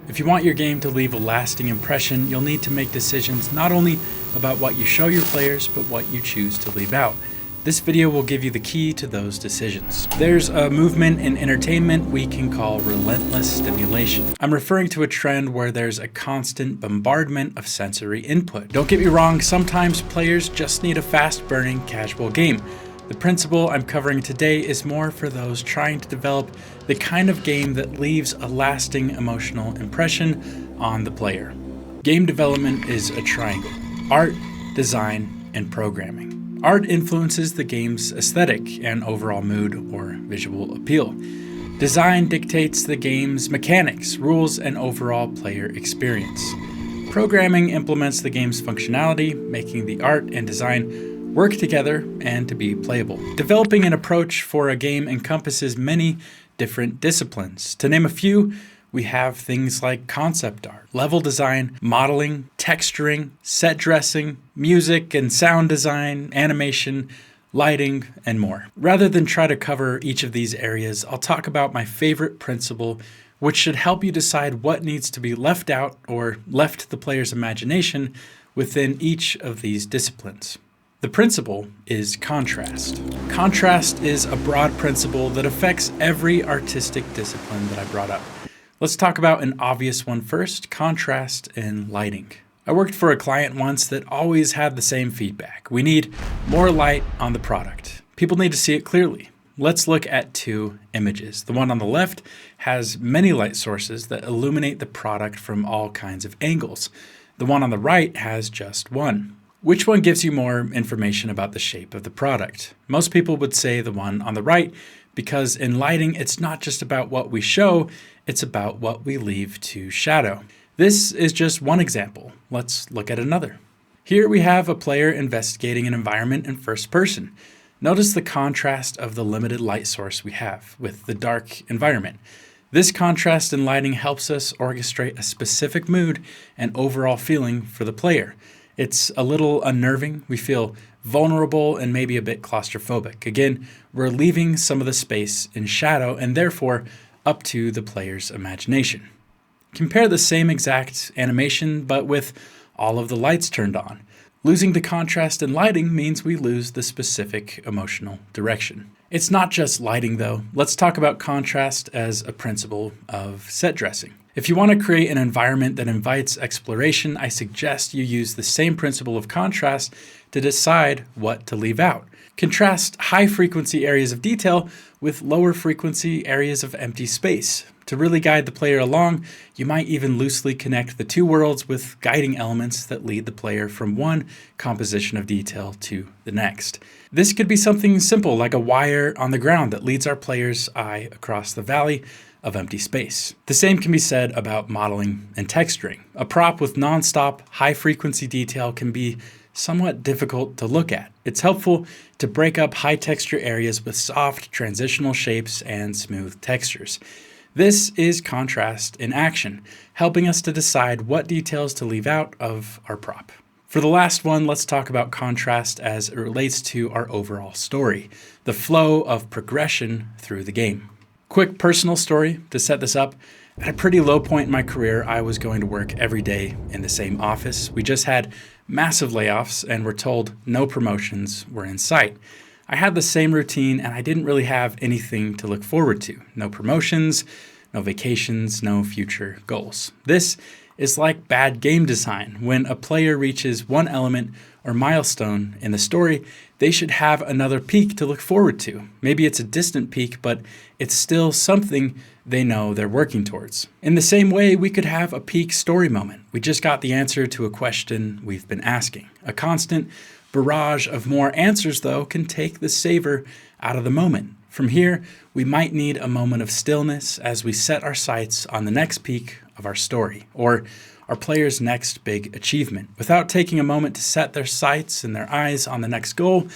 If you want your game to leave a lasting impression, you'll need to make decisions not only about what you show your players, but what you choose to leave out. This video will give you the key to those decisions. There's a movement in entertainment we can call relentless stimulation. I'm referring to a trend where there's a constant bombardment of sensory input. Don't get me wrong, sometimes players just need a fast-burning casual game. The principle I'm covering today is more for those trying to develop the kind of game that leaves a lasting emotional impression on the player. Game development is a triangle: art, design, and programming. Art influences the game's aesthetic and overall mood or visual appeal. Design dictates the game's mechanics, rules, and overall player experience. Programming implements the game's functionality, making the art and design work together and to be playable. Developing an approach for a game encompasses many different disciplines. To name a few, we have things like concept art, level design, modeling, texturing, set dressing, music and sound design, animation, lighting, and more. Rather than try to cover each of these areas, I'll talk about my favorite principle, which should help you decide what needs to be left out or left to the player's imagination within each of these disciplines. The principle is contrast. Contrast is a broad principle that affects every artistic discipline that I brought up. Let's talk about an obvious one first: contrast in lighting. I worked for a client once that always had the same feedback. We need more light on the product. People need to see it clearly. Let's look at two images. The one on the left has many light sources that illuminate the product from all kinds of angles. The one on the right has just one. Which one gives you more information about the shape of the product? Most people would say the one on the right, because in lighting, it's not just about what we show, it's about what we leave to shadow. This is just one example. Let's look at another. Here we have a player investigating an environment in first person. Notice the contrast of the limited light source we have with the dark environment. This contrast in lighting helps us orchestrate a specific mood and overall feeling for the player. It's a little unnerving. We feel vulnerable and maybe a bit claustrophobic. Again, we're leaving some of the space in shadow and therefore up to the player's imagination. Compare the same exact animation, but with all of the lights turned on. Losing the contrast in lighting means we lose the specific emotional direction. It's not just lighting though. Let's talk about contrast as a principle of set dressing. If you want to create an environment that invites exploration, I suggest you use the same principle of contrast to decide what to leave out. Contrast high-frequency areas of detail with lower-frequency areas of empty space. To really guide the player along, you might even loosely connect the two worlds with guiding elements that lead the player from one composition of detail to the next. This could be something simple like a wire on the ground that leads our player's eye across the valley of empty space. The same can be said about modeling and texturing. A prop with non-stop high-frequency detail can be somewhat difficult to look at. It's helpful to break up high texture areas with soft transitional shapes and smooth textures. This is contrast in action, helping us to decide what details to leave out of our prop. For the last one, let's talk about contrast as it relates to our overall story, the flow of progression through the game. Quick personal story to set this up. At a pretty low point in my career, I was going to work every day in the same office. We just had massive layoffs and were told no promotions were in sight. I had the same routine and I didn't really have anything to look forward to. No promotions, no vacations, no future goals. This is like bad game design. When a player reaches one element or milestone in the story, they should have another peak to look forward to. Maybe it's a distant peak, but it's still something they know they're working towards. In the same way, we could have a peak story moment. We just got the answer to a question we've been asking. A constant barrage of more answers, though, can take the savor out of the moment. From here, we might need a moment of stillness as we set our sights on the next peak of our story, or our player's next big achievement. Without taking a moment to set their sights and their eyes on the next goal,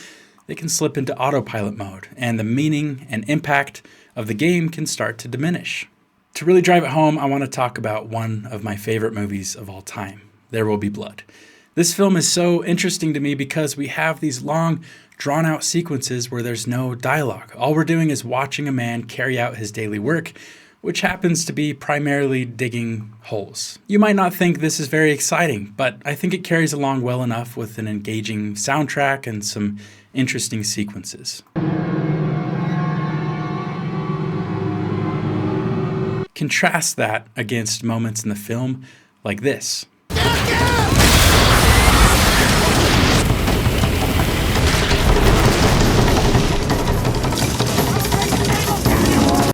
they can slip into autopilot mode, and the meaning and impact of the game can start to diminish. To really drive it home, I want to talk about one of my favorite movies of all time, There Will Be Blood. This film is so interesting to me because we have these long, drawn-out sequences where there's no dialogue. All we're doing is watching a man carry out his daily work which happens to be primarily digging holes. You might not think this is very exciting, but I think it carries along well enough with an engaging soundtrack and some interesting sequences. Contrast that against moments in the film like this.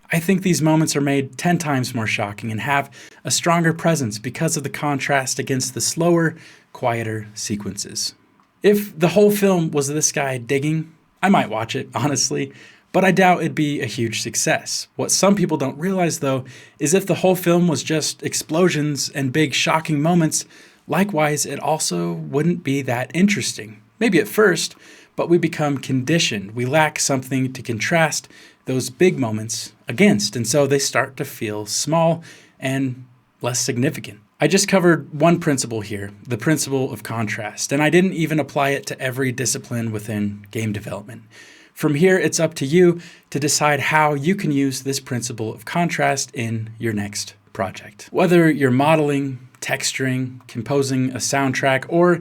I think these moments are made 10 times more shocking and have a stronger presence because of the contrast against the slower, quieter sequences. If the whole film was this guy digging, I might watch it, honestly, but I doubt it'd be a huge success. What some people don't realize, though, is if the whole film was just explosions and big shocking moments, likewise, it also wouldn't be that interesting. Maybe at first, but we become conditioned. We lack something to contrast those big moments against, and so they start to feel small and less significant. I just covered one principle here, the principle of contrast, and I didn't even apply it to every discipline within game development. From here, it's up to you to decide how you can use this principle of contrast in your next project. Whether you're modeling, texturing, composing a soundtrack, or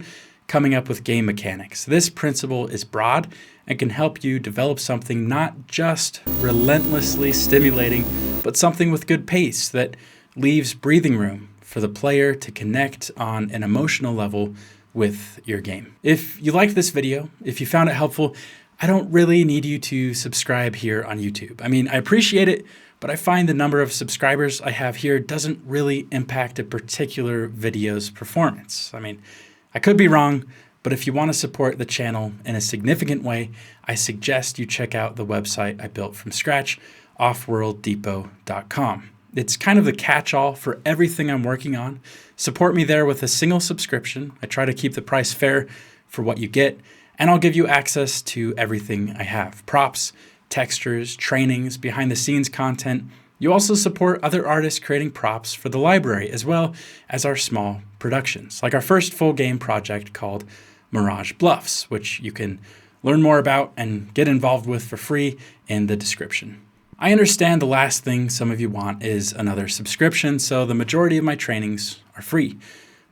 coming up with game mechanics, this principle is broad and can help you develop something not just relentlessly stimulating, but something with good pace that leaves breathing room for the player to connect on an emotional level with your game. If you liked this video, if you found it helpful, I don't really need you to subscribe here on YouTube. I mean, I appreciate it, but I find the number of subscribers I have here doesn't really impact a particular video's performance. I mean, I could be wrong, but if you want to support the channel in a significant way, I suggest you check out the website I built from scratch, offworlddepot.com. It's kind of the catch-all for everything I'm working on. Support me there with a single subscription. I try to keep the price fair for what you get, and I'll give you access to everything I have. Props, textures, trainings, behind-the-scenes content. You also support other artists creating props for the library, as well as our small productions, like our first full game project called Mirage Bluffs, which you can learn more about and get involved with for free in the description. I understand the last thing some of you want is another subscription, so the majority of my trainings are free.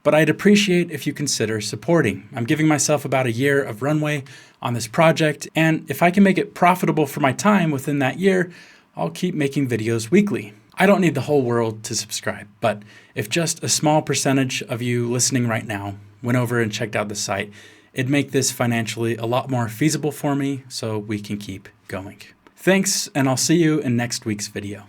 But I'd appreciate if you consider supporting. I'm giving myself about a year of runway on this project, and if I can make it profitable for my time within that year, I'll keep making videos weekly. I don't need the whole world to subscribe, but if just a small percentage of you listening right now went over and checked out the site, it'd make this financially a lot more feasible for me so we can keep going. Thanks, and I'll see you in next week's video.